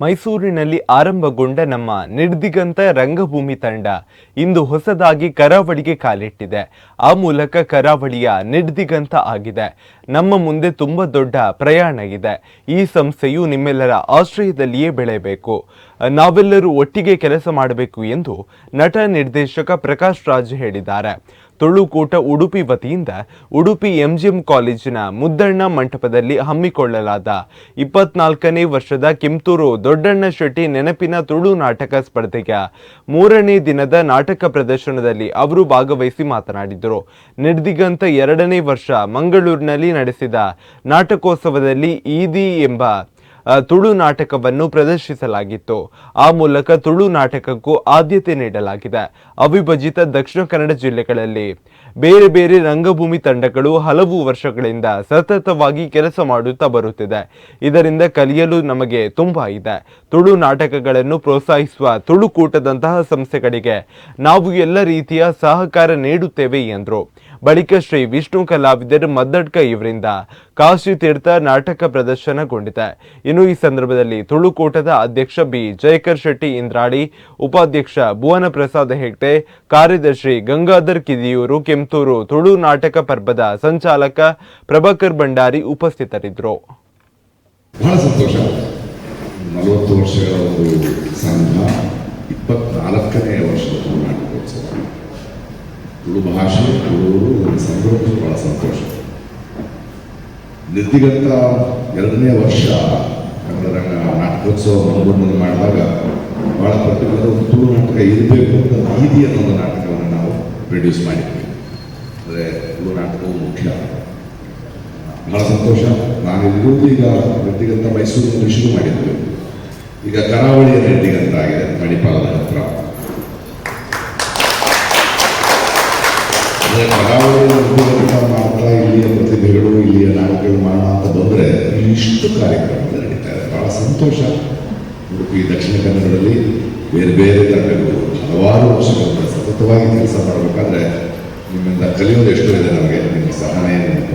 ಮೈಸೂರಿನಲ್ಲಿ ಆರಂಭಗೊಂಡ ನಮ್ಮ ನಿರ್ದಿಗಂತ ರಂಗಭೂಮಿ ತಂಡ ಇಂದು ಹೊಸದಾಗಿ ಕರಾವಳಿಗೆ ಕಾಲಿಟ್ಟಿದೆ. ಆ ಮೂಲಕ ಕರಾವಳಿಯ ನಿರ್ದಿಗಂತ ಆಗಿದೆ. ನಮ್ಮ ಮುಂದೆ ತುಂಬಾ ದೊಡ್ಡ ಪ್ರಯಾಣ ಇದೆ. ಈ ಸಂಸ್ಥೆಯು ನಿಮ್ಮೆಲ್ಲರ ಆಶ್ರಯದಲ್ಲಿಯೇ ಬೆಳೆಯಬೇಕು. ನಾವೆಲ್ಲರೂ ಒಟ್ಟಿಗೆ ಕೆಲಸ ಮಾಡಬೇಕು ಎಂದು ನಟ ನಿರ್ದೇಶಕ ಪ್ರಕಾಶ್ ರಾಜ್ ಹೇಳಿದ್ದಾರೆ. ತುಳುಕೂಟ ಉಡುಪಿ ವತಿಯಿಂದ ಉಡುಪಿ ಎಂಜಿಎಂ ಕಾಲೇಜಿನ ಮುದ್ದಣ್ಣ ಮಂಟಪದಲ್ಲಿ ಹಮ್ಮಿಕೊಳ್ಳಲಾದ 24ನೇ ವರ್ಷದ ಕಿಂತೂರು ದೊಡ್ಡಣ್ಣ ಶೆಟ್ಟಿ ನೆನಪಿನ ತುಳು ನಾಟಕ ಸ್ಪರ್ಧೆಯ 3ನೇ ದಿನದ ನಾಟಕ ಪ್ರದರ್ಶನದಲ್ಲಿ ಅವರು ಭಾಗವಹಿಸಿ ಮಾತನಾಡಿದರು. ನಿರ್ದಿಗಂತ 2ನೇ ವರ್ಷ ಮಂಗಳೂರಿನಲ್ಲಿ ನಡೆಸಿದ ನಾಟಕೋತ್ಸವದಲ್ಲಿ ಈದಿ ಎಂಬ ತುಳು ನಾಟಕವನ್ನು ಪ್ರದರ್ಶಿಸಲಾಗಿತ್ತು. ಆ ಮೂಲಕ ತುಳು ನಾಟಕಕ್ಕೂ ಆದ್ಯತೆ ನೀಡಲಾಗಿದೆ. ಅವಿಭಜಿತ ದಕ್ಷಿಣ ಕನ್ನಡ ಜಿಲ್ಲೆಗಳಲ್ಲಿ ಬೇರೆ ಬೇರೆ ರಂಗಭೂಮಿ ತಂಡಗಳು ಹಲವು ವರ್ಷಗಳಿಂದ ಸತತವಾಗಿ ಕೆಲಸ ಮಾಡುತ್ತಾ ಬರುತ್ತಿದೆ. ಇದರಿಂದ ಕಲಿಯಲು ನಮಗೆ ತುಂಬಾ ಇದೆ. ತುಳು ನಾಟಕಗಳನ್ನು ಪ್ರೋತ್ಸಾಹಿಸುವ ತುಳುಕೂಟದಂತಹ ಸಂಸ್ಥೆಗಳಿಗೆ ನಾವು ಎಲ್ಲ ರೀತಿಯ ಸಹಕಾರ ನೀಡುತ್ತೇವೆ ಎಂದರು. ಬಳಿಕ ಶ್ರೀ ವಿಷ್ಣು ಕಲಾವಿದರ್ ಮದ್ದಡ್ಕ ಇವರಿಂದ ಕಾಶಿ ತೀರ್ಥ ನಾಟಕ ಪ್ರದರ್ಶನಗೊಂಡಿದೆ. ಇನ್ನು ಈ ಸಂದರ್ಭದಲ್ಲಿ ತುಳುಕೂಟದ ಅಧ್ಯಕ್ಷ ಬಿ ಜಯಕರ್ ಶೆಟ್ಟಿ ಇಂದ್ರಾಡಿ, ಉಪಾಧ್ಯಕ್ಷ ಭುವನ ಪ್ರಸಾದ್ ಹೆಗ್ಡೆ, ಕಾರ್ಯದರ್ಶಿ ಗಂಗಾಧರ್ ಕಿದಿಯೂರು, ಕೆಂತೂರು ತುಳು ನಾಟಕ ಪರ್ಬದ ಸಂಚಾಲಕ ಪ್ರಭಾಕರ್ ಭಂಡಾರಿ ಉಪಸ್ಥಿತರಿದ್ದರು. ಬಹಳ ಸಂತೋಷ. 40 ವರ್ಷಗಳ ಒಂದು ಸಂಘ 24ನೇ ವರ್ಷದ ತುಳು ನಾಟಕೋತ್ಸವ, ತುಳು ಭಾಷೆ ತುಳುವರು ಸಂಭ್ರಮ. ಬಹಳ ಸಂತೋಷ. ನಿರ್ದಿಗಂತ 2ನೇ ವರ್ಷ ಕನ್ನಡ ರಂಗ ನಾಟಕೋತ್ಸವ ಮಂಗಳೂರಿನಲ್ಲಿ ಮಾಡಿದಾಗ ಬಹಳ ಪರ್ಟಿಕ್ಯುಲರ್ ಒಂದು ತುಳು ನಾಟಕ ಇರಬೇಕು ಅಂತ ಈದಿ ಅನ್ನೋ ಒಂದು ನಾಟಕವನ್ನು ನಾವು ಪ್ರೊಡ್ಯೂಸ್ ಮಾಡಿದ್ವಿ. ಅಂದರೆ ತುಳು ನಾಟಕವು ಮುಖ್ಯ. ಬಹಳ ಸಂತೋಷ. ನಾನಿರುವುದು ಈಗ ನಿರ್ದಿಗಂತ ಮೈಸೂರಿನಲ್ಲಿ ಶುರು ಮಾಡಿದ್ವಿ. ಈಗ ಕರಾವಳಿಯ ನಿರ್ದಿಗಂತ ಆಗಿದೆ, ಮಣಿಪಾಲದ ಹತ್ರ. ಅಂದರೆ ಕರಾವಳಿಯ ನಿರ್ದಿಗಂತ ಮಾತ್ರ ಇಲ್ಲಿಯ ಪ್ರತಿಭೆಗಳು, ಇಲ್ಲಿಯ ನಾಟಕಗಳು ಮಾಡೋಣ ಅಂತ ಬಂದರೆ ಇಷ್ಟು ಕಾರ್ಯಕ್ರಮಗಳು ನಡೀತಾ ಇದೆ. ಬಹಳ ಸಂತೋಷ. ಉಡುಪಿ ದಕ್ಷಿಣ ಕನ್ನಡದಲ್ಲಿ ಬೇರೆ ಬೇರೆ ತಂಡಗಳು ಹಲವಾರು ವರ್ಷಗಳಿಂದ ಸತತವಾಗಿ ಕೆಲಸ ಮಾಡಬೇಕಾದ್ರೆ ನಿಮ್ಮಿಂದ ಕಲಿಯೋದು ಎಷ್ಟೋ ಇದೆ ನಮಗೆ. ನಿಮ್ಮ ಸಹನೆ, ನಿಮ್ಮ